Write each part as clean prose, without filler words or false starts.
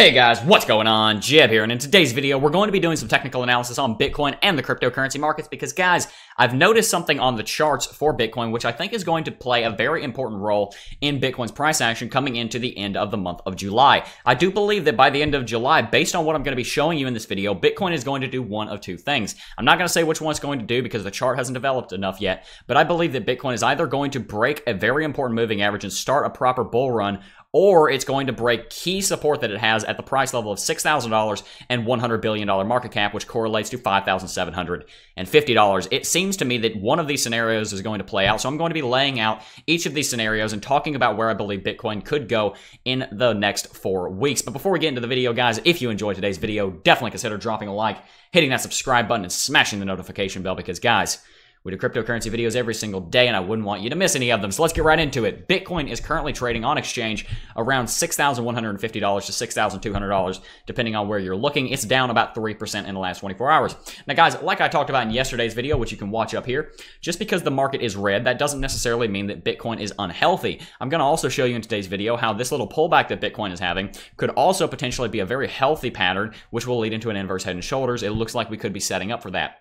Hey guys, what's going on? Jeb here, and in today's video, we're going to be doing some technical analysis on Bitcoin and the cryptocurrency markets because, guys, I've noticed something on the charts for Bitcoin which I think is going to play a very important role in Bitcoin's price action coming into the end of the month of July. I do believe that by the end of July, based on what I'm going to be showing you in this video, Bitcoin is going to do one of two things. I'm not going to say which one it's going to do because the chart hasn't developed enough yet, but I believe that Bitcoin is either going to break a very important moving average and start a proper bull run, or it's going to break key support that it has at the price level of $6,000 and $100 billion market cap, which correlates to $5,750. It seems to me that one of these scenarios is going to play out, so I'm going to be laying out each of these scenarios and talking about where I believe Bitcoin could go in the next 4 weeks. But before we get into the video, guys, if you enjoyed today's video, definitely consider dropping a like, hitting that subscribe button, and smashing the notification bell because, guys, we do cryptocurrency videos every single day, and I wouldn't want you to miss any of them. So let's get right into it. Bitcoin is currently trading on exchange around $6,150 to $6,200, depending on where you're looking. It's down about 3% in the last 24 hours. Now, guys, like I talked about in yesterday's video, which you can watch up here, just because the market is red, that doesn't necessarily mean that Bitcoin is unhealthy. I'm going to also show you in today's video how this little pullback that Bitcoin is having could also potentially be a very healthy pattern, which will lead into an inverse head and shoulders. It looks like we could be setting up for that.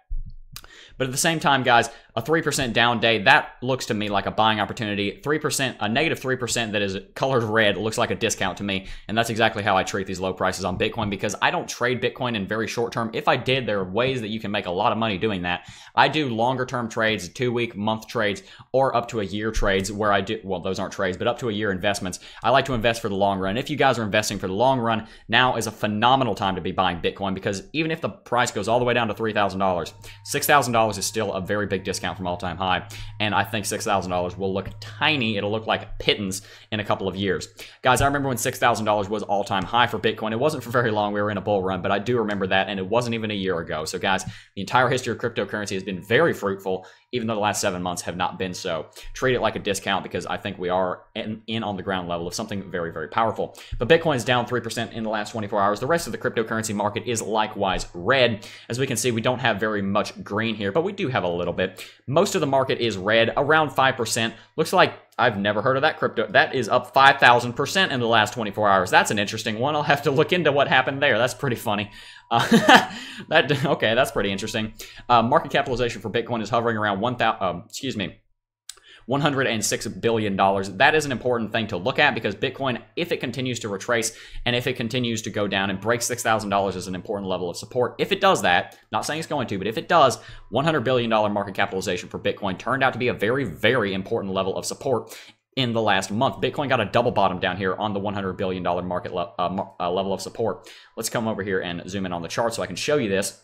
But at the same time, guys, a 3% down day, that looks to me like a buying opportunity. 3%, a negative 3% that is colored red looks like a discount to me. And that's exactly how I treat these low prices on Bitcoin because I don't trade Bitcoin in very short term. If I did, there are ways that you can make a lot of money doing that. I do longer term trades, 2-week, month trades, or up to a year trades where I do, well, those aren't trades, but up to a year investments. I like to invest for the long run. If you guys are investing for the long run, now is a phenomenal time to be buying Bitcoin because even if the price goes all the way down to $3,000, $6,000 is still a very big discount from all-time high, and I think $6,000 will look tiny. It'll look like pittance in a couple of years. Guys, I remember when $6,000 was all-time high for Bitcoin. It wasn't for very long. We were in a bull run, but I do remember that, and it wasn't even a year ago. So, guys, the entire history of cryptocurrency has been very fruitful, even though the last 7 months have not been so. Treat it like a discount because I think we are in on the ground level of something very, very powerful. But Bitcoin is down 3% in the last 24 hours. The rest of the cryptocurrency market is likewise red. As we can see, we don't have very much green here, but we do have a little bit. Most of the market is red, around 5%. Looks like I've never heard of that crypto. That is up 5,000% in the last 24 hours. That's an interesting one. I'll have to look into what happened there. That's pretty funny. Okay, that's pretty interesting. Market capitalization for Bitcoin is hovering around $106 billion. That is an important thing to look at because Bitcoin, if it continues to retrace and if it continues to go down and break $6,000 is an important level of support. If it does that, not saying it's going to, but if it does, $100 billion market capitalization for Bitcoin turned out to be a very, very important level of support in the last month. Bitcoin got a double bottom down here on the $100 billion market level of support. Let's come over here and zoom in on the chart so I can show you this.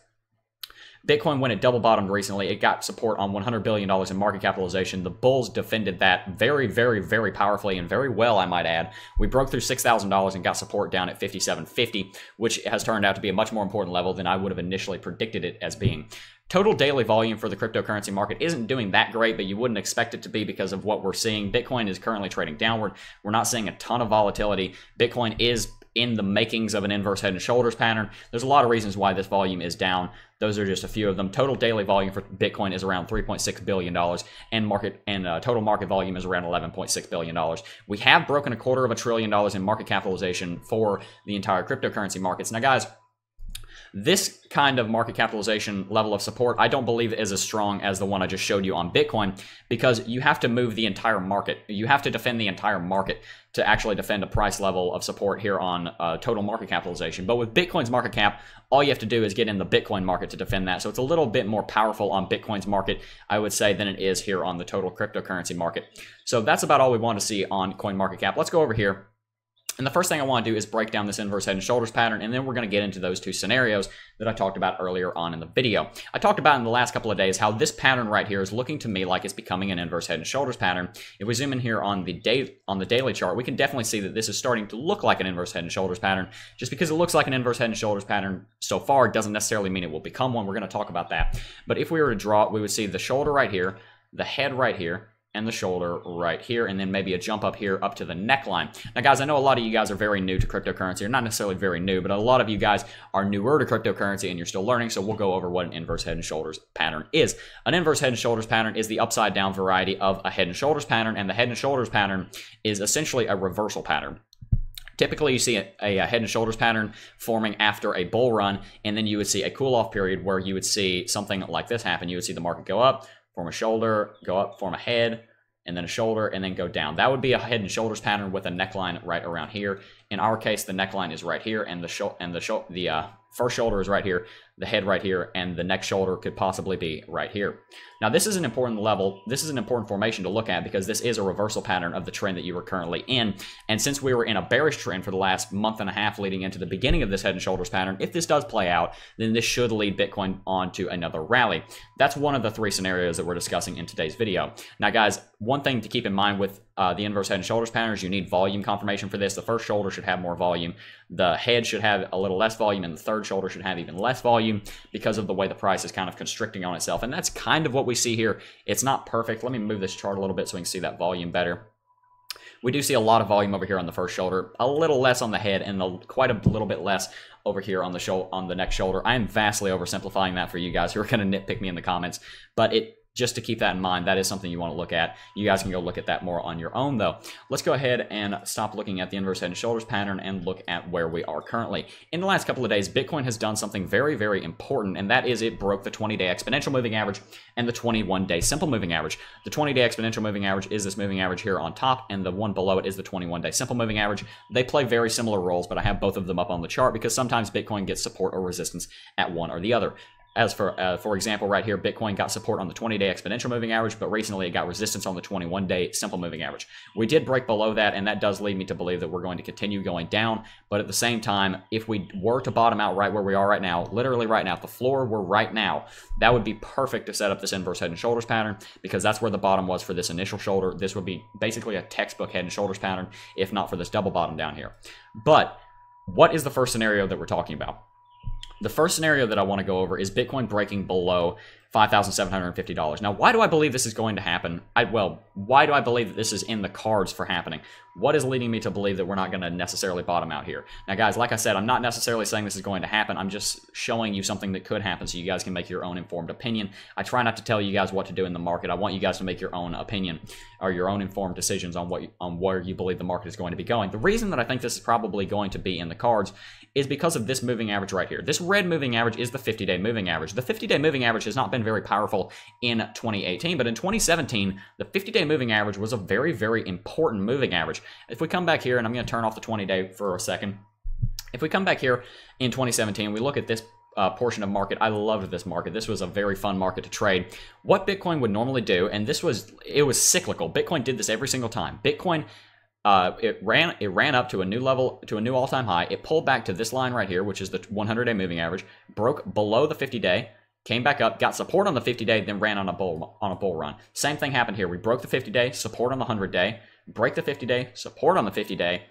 Bitcoin, when it double bottomed recently, it got support on $100 billion in market capitalization. The bulls defended that very, very, very powerfully and very well, I might add. We broke through $6,000 and got support down at $5,750, which has turned out to be a much more important level than I would have initially predicted it as being. Total daily volume for the cryptocurrency market isn't doing that great, but you wouldn't expect it to be because of what we're seeing. Bitcoin is currently trading downward. We're not seeing a ton of volatility. Bitcoin is in the makings of an inverse head and shoulders pattern. There's a lot of reasons why this volume is down. Those are just a few of them. Total daily volume for Bitcoin is around $3.6 billion, and total market volume is around $11.6 billion. We have broken $250 billion in market capitalization for the entire cryptocurrency markets. Now, guys, this kind of market capitalization level of support, I don't believe is as strong as the one I just showed you on Bitcoin because you have to move the entire market. You have to defend the entire market to actually defend a price level of support here on total market capitalization. But with Bitcoin's market cap, all you have to do is get in the Bitcoin market to defend that. So it's a little bit more powerful on Bitcoin's market, I would say, than it is here on the total cryptocurrency market. So that's about all we want to see on CoinMarketCap. Let's go over here. And the first thing I want to do is break down this inverse head and shoulders pattern, and then we're going to get into those two scenarios that I talked about earlier on in the video. I talked about in the last couple of days how this pattern right here is looking to me like it's becoming an inverse head and shoulders pattern. If we zoom in here on the daily chart, we can definitely see that this is starting to look like an inverse head and shoulders pattern. Just because it looks like an inverse head and shoulders pattern so far doesn't necessarily mean it will become one. We're going to talk about that. But if we were to draw it, we would see the shoulder right here, the head right here, and the shoulder right here, and then maybe a jump up here up to the neckline. Now, guys, I know a lot of you guys are very new to cryptocurrency, or not necessarily very new, but a lot of you guys are newer to cryptocurrency and you're still learning, so we'll go over what an inverse head and shoulders pattern is. An inverse head and shoulders pattern is the upside down variety of a head and shoulders pattern, and the head and shoulders pattern is essentially a reversal pattern. Typically, you see a head and shoulders pattern forming after a bull run, and then you would see a cool-off period where you would see something like this happen. You would see the market go up, form a shoulder, go up, form a head, and then a shoulder, and then go down. That would be a head and shoulders pattern with a neckline right around here. In our case, the neckline is right here, and the first shoulder is right here, the head right here, and the next shoulder could possibly be right here. Now, this is an important level. This is an important formation to look at because this is a reversal pattern of the trend that you were currently in. And since we were in a bearish trend for the last month and a half leading into the beginning of this head and shoulders pattern, if this does play out, then this should lead Bitcoin on to another rally. That's one of the 3 scenarios that we're discussing in today's video. Now, guys, one thing to keep in mind with the inverse head and shoulders pattern is you need volume confirmation for this. The first shoulder should have more volume. The head should have a little less volume, and the third shoulder should have even less volume because of the way the price is kind of constricting on itself. And that's kind of what we see here. It's not perfect. Let me move this chart a little bit so we can see that volume better. We do see a lot of volume over here on the first shoulder, a little less on the head, and quite a little bit less over here on the next shoulder. I am vastly oversimplifying that for you guys who are going to nitpick me in the comments, but just to keep that in mind, that is something you want to look at. You guys can go look at that more on your own, though. Let's go ahead and stop looking at the inverse head and shoulders pattern and look at where we are currently. In the last couple of days, Bitcoin has done something very, very important, and that is it broke the 20-day exponential moving average and the 21-day simple moving average. The 20-day exponential moving average is this moving average here on top, and the one below it is the 21-day simple moving average. They play very similar roles, but I have both of them up on the chart because sometimes Bitcoin gets support or resistance at one or the other. As for example, right here, Bitcoin got support on the 20-day exponential moving average, but recently it got resistance on the 21-day simple moving average. We did break below that, and that does lead me to believe that we're going to continue going down. But at the same time, if we were to bottom out right where we are right now, literally right now, if the floor were right now, that would be perfect to set up this inverse head and shoulders pattern because that's where the bottom was for this initial shoulder. This would be basically a textbook head and shoulders pattern, if not for this double bottom down here. But what is the first scenario that we're talking about? The first scenario that I want to go over is Bitcoin breaking below $5,750. Now, why do I believe this is going to happen? Why do I believe that this is in the cards for happening? What is leading me to believe that we're not going to necessarily bottom out here? Now, guys, like I said, I'm not necessarily saying this is going to happen. I'm just showing you something that could happen so you guys can make your own informed opinion. I try not to tell you guys what to do in the market. I want you guys to make your own opinion or your own informed decisions on where you believe the market is going to be going. The reason that I think this is probably going to be in the cards is because of this moving average right here. This red moving average is the 50-day moving average. The 50-day moving average has not been very powerful in 2018, but in 2017, the 50-day moving average was a very, very important moving average. If we come back here, and I'm going to turn off the 20-day for a second. If we come back here in 2017, we look at this portion of market. I loved this market. This was a very fun market to trade. What Bitcoin would normally do, and it was cyclical. Bitcoin did this every single time. Bitcoin it ran up to a new level, to a new all-time high. It pulled back to this line right here, which is the 100-day moving average, broke below the 50-day, came back up, got support on the 50-day, then ran on a bull run. Same thing happened here. We broke the 50-day, support on the 100-day, break the 50-day, support on the 50-day,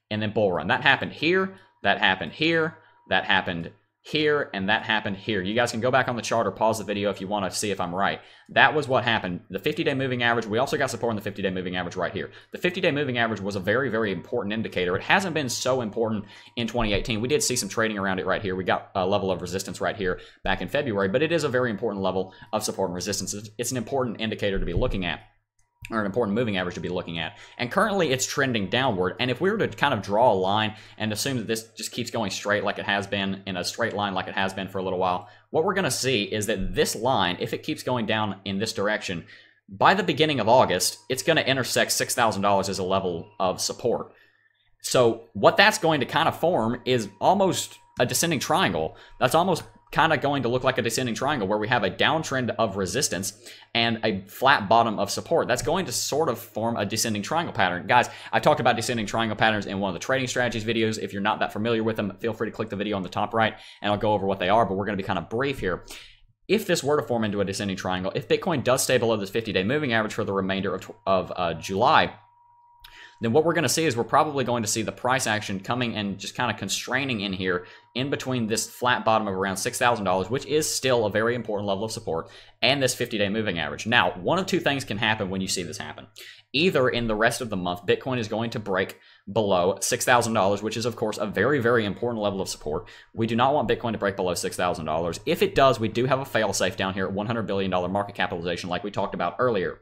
and then bull run. That happened here, that happened here, that happened here, and that happened here. You guys can go back on the chart or pause the video if you want to see if I'm right. That was what happened. The 50-day moving average, we also got support on the 50-day moving average right here. The 50-day moving average was a very, very important indicator. It hasn't been so important in 2018. We did see some trading around it right here. We got a level of resistance right here back in February, but it is a very important level of support and resistance. It's an important indicator to be looking at, or an important moving average to be looking at. And currently it's trending downward. And if we were to kind of draw a line and assume that this just keeps going straight like it has been, in a straight line like it has been for a little while, what we're going to see is that this line, if it keeps going down in this direction, by the beginning of August, it's going to intersect $6,000 as a level of support. So what that's going to kind of form is almost a descending triangle. That's almost kind of going to look like a descending triangle where we have a downtrend of resistance and a flat bottom of support. That's going to sort of form a descending triangle pattern. Guys, I talked about descending triangle patterns in one of the trading strategies videos. If you're not that familiar with them, feel free to click the video on the top right and I'll go over what they are, but we're going to be kind of brief here. If this were to form into a descending triangle, if Bitcoin does stay below this 50-day moving average for the remainder of July, then what we're going to see is we're probably going to see the price action coming and just kind of constraining in here in between this flat bottom of around $6,000, which is still a very important level of support, and this 50-day moving average. Now, one of two things can happen when you see this happen. Either in the rest of the month, Bitcoin is going to break below $6,000, which is, of course, a very, very important level of support. We do not want Bitcoin to break below $6,000. If it does, we do have a fail-safe down here at $100 billion market capitalization like we talked about earlier.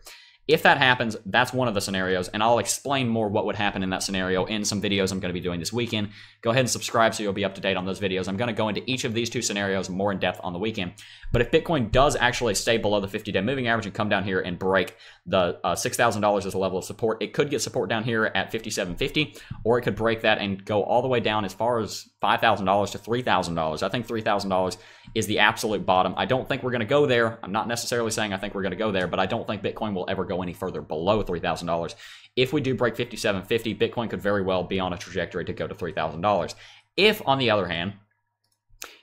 If that happens, that's one of the scenarios, and I'll explain more what would happen in that scenario in some videos I'm going to be doing this weekend. Go ahead and subscribe so you'll be up to date on those videos. I'm going to go into each of these two scenarios more in depth on the weekend. But if Bitcoin does actually stay below the 50-day moving average and come down here and break the $6,000 as a level of support, it could get support down here at $5,750, or it could break that and go all the way down as far as $5,000 to $3,000. I think $3,000 is the absolute bottom. I don't think we're going to go there. I'm not necessarily saying I think we're going to go there, but I don't think Bitcoin will ever go any further below $3,000. If we do break $5,750, Bitcoin could very well be on a trajectory to go to $3,000. If, on the other hand,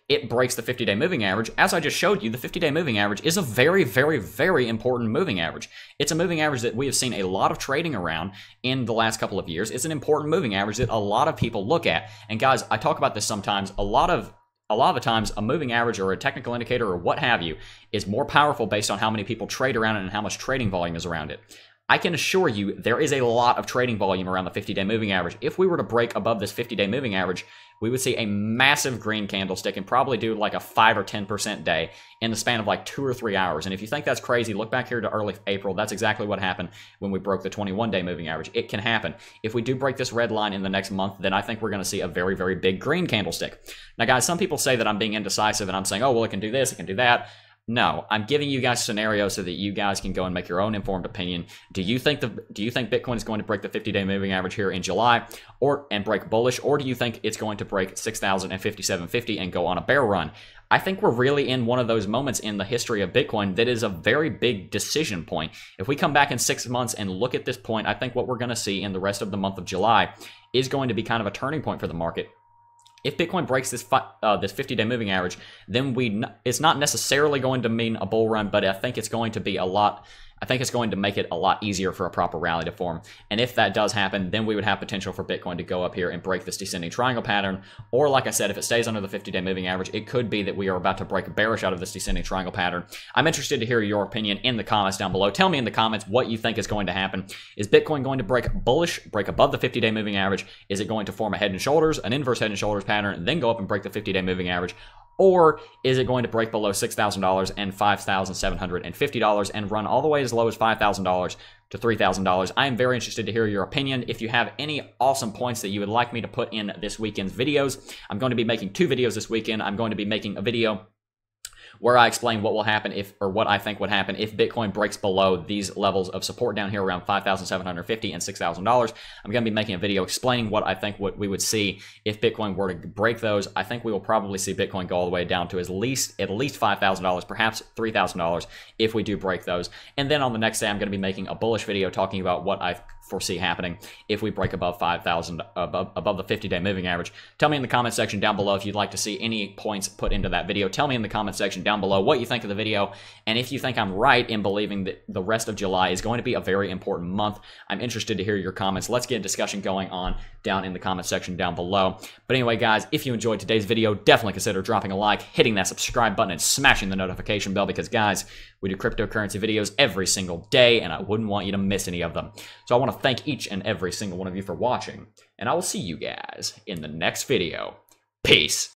it breaks the 50-day moving average, as I just showed you, the 50-day moving average is a very, very, very important moving average. It's a moving average that we have seen a lot of trading around in the last couple of years. It's an important moving average that a lot of people look at. And guys, I talk about this sometimes. A lot of the times, a moving average or a technical indicator or what have you is more powerful based on how many people trade around it and how much trading volume is around it. I can assure you there is a lot of trading volume around the 50-day moving average. If we were to break above this 50-day moving average, we would see a massive green candlestick and probably do like a 5 or 10% day in the span of like 2 or 3 hours. And if you think that's crazy, look back here to early April. That's exactly what happened when we broke the 21-day moving average. It can happen. If we do break this red line in the next month, then I think we're going to see a very, very big green candlestick. Now, guys, some people say that I'm being indecisive and I'm saying, oh, well, it can do this, it can do that. No, I'm giving you guys scenarios so that you guys can go and make your own informed opinion. Do you think Bitcoin is going to break the 50-day moving average here in July and break bullish, or do you think it's going to break 6,000 and 5,750 and go on a bear run? I think we're really in one of those moments in the history of Bitcoin that is a very big decision point. If we come back in 6 months and look at this point, I think what we're going to see in the rest of the month of July is going to be kind of a turning point for the market. If Bitcoin breaks this 50-day moving average, then it's not necessarily going to mean a bull run, but I think it's going to be I think it's going to make it a lot easier for a proper rally to form. And if that does happen, then we would have potential for Bitcoin to go up here and break this descending triangle pattern. Or like I said, if it stays under the 50-day moving average, it could be that we are about to break bearish out of this descending triangle pattern. I'm interested to hear your opinion in the comments down below. Tell me in the comments what you think is going to happen. Is Bitcoin going to break bullish, break above the 50-day moving average? Is it going to form a head and shoulders, an inverse head and shoulders pattern, and then go up and break the 50-day moving average? Or is it going to break below $6,000 and $5,750 and run all the way as low as $5,000 to $3,000? I am very interested to hear your opinion. If you have any awesome points that you would like me to put in this weekend's videos, I'm going to be making 2 videos this weekend. I'm going to be making a video where I explain what will happen or what I think would happen if Bitcoin breaks below these levels of support down here around $5,750 and $6,000. I'm going to be making a video explaining what I think we would see if Bitcoin were to break those. I think we will probably see Bitcoin go all the way down to at least $5,000, perhaps $3,000 if we do break those. And then on the next day, I'm going to be making a bullish video talking about what I foresee happening if we break above 5,000, above the 50-day moving average. Tell me in the comment section down below if you'd like to see any points put into that video. Tell me in the comment section down below what you think of the video, and if you think I'm right in believing that the rest of July is going to be a very important month. I'm interested to hear your comments. Let's get a discussion going on down in the comment section down below. But anyway, guys, if you enjoyed today's video, definitely consider dropping a like, hitting that subscribe button, and smashing the notification bell, because, guys, we do cryptocurrency videos every single day, and I wouldn't want you to miss any of them. So I want to thank each and every single one of you for watching, and I will see you guys in the next video. Peace.